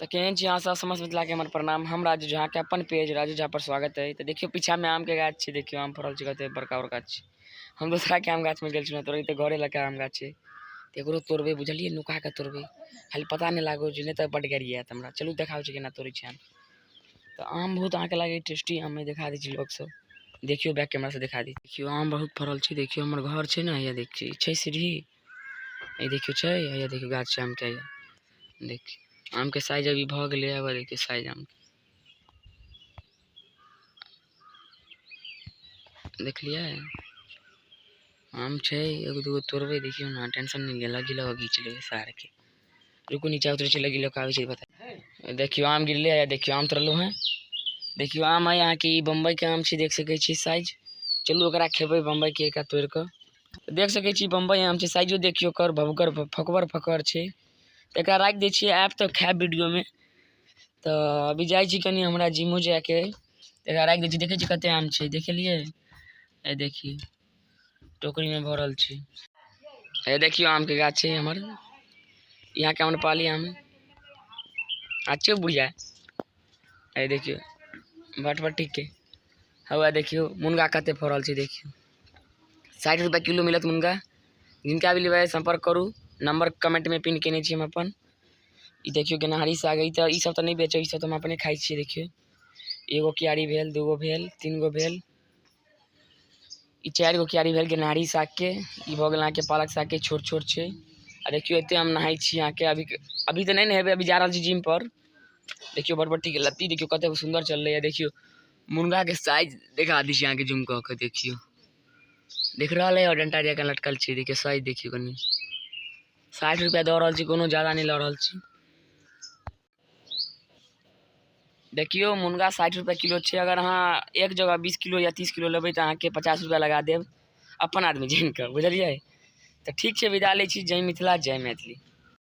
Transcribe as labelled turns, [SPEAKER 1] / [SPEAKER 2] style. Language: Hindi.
[SPEAKER 1] तो केहन छी अहाँ सब समस्त मिथिला के हमर प्रणाम। हम राजू झा के अपन पेज राजू झा पर स्वागत है। तो देखियो पीछा में आम के गाछ छै, देखियो आम फरल छै कते बड़का बड़का छै। हम दूसरा के आम गाछ में गेल छी तोड़े, तो घरे लगे आम गाछ छै, एकरो तोड़बे बुझलिए, नुका के तोड़बे, खाली पता नहीं लागो जे नहीं तो बड गरिया हमरा। चलू देखाओ छै केना तोड़े छै आम। तो आम बहुत अहाँ के लागे टेस्टी आम में दिखा दी छी लोग सब। देखियो बैक कैमरा से दिखा दी। देखियो आम बहुत फरल छै, देखियो हमर घर छै ना, ये देखियो छै सीढ़ी, ये देखियो छै, ये देखियो गाछ छै आम के, देखियो आम के साइज अभी भ गेले। अब देखियो साइज आम देख लिया, आम छै एगो दूगो तोड़बे, देखियो ना, टेंशन नहीं ले, लगी लगा घींच ले सार के। रुको नीचे उतरे छै, लगी लगा आवे छै बता। देखियो आम गिरले है, देखियो आम तोड़लो है, देखियो आम है यहाँ की बम्बई के आम छी, देख सके छी साइज। चलू ओकरा खेबे बम्बई के एक तोड़ के, देख सके छी बम्बई आम छै, साइजो देखियो कर भबकर फकबर फकर छै। एकरा राख दे छी, ऐप तो खाब वीडियो में। तो अभी जाए छी कनी हमरा जिमो जाके, एकरा राख दे छी। देखे छी कते आम छै, देखलिए, ए देखिए टोकरी में भरल छै। ए देखियो आम के गाछ छै हमर, यहाँ के आम्रपाली आम अच्छे बुढ़िया। ए देखियो भटभटी के हवा, देखियो मुनगा कते फरल छै, देखियो 60 रुपया किलो मिलत मुनगा। जिनका भी लेबै संपर्क करू, नंबर कमेंट में पिन केने छी हम अपन। ई देखियो गेनहारी साग, ई सब तो नहीं बेचो, ई सब तो हम अपने खाई छी। देखियो एगो कियारी भेल, दूगो भेल, तीन गो भेल, ई 4 गो कियारी भेल गेनहारी साग के। ई भ गेल अहाँ के पालक साग के, छोट छोट छै। आ देखियो एते हम नहाई छी यहाँ के, अभी तो नहीं नहेबे, अभी जा रहल छी जिम पर। देखियो बरबट्टी के लत्ती देखियो कते सुंदर चल रही है। देखियो मुनगा के साइज दिखा दी छी यहाँ के जूम क के, देखियो दिख रहा है, और डंटा जका लटकल छै, देखियो साइज देखियो कनी। 60 रुपया दे रहल छी, कोनो ज्यादा नहीं ल रहल छी। देखियो मुनगा 60 रुपया किलो छै। अगर अहाँ एक जगह 20 किलो या 30 किलो लेबै तो अहाँ के 50 रुपया लगा देब, अपन आदमी जान के, बुझलिए। तो ठीक छै, विदा ले छी। जय मिथिला, जय मैथिली।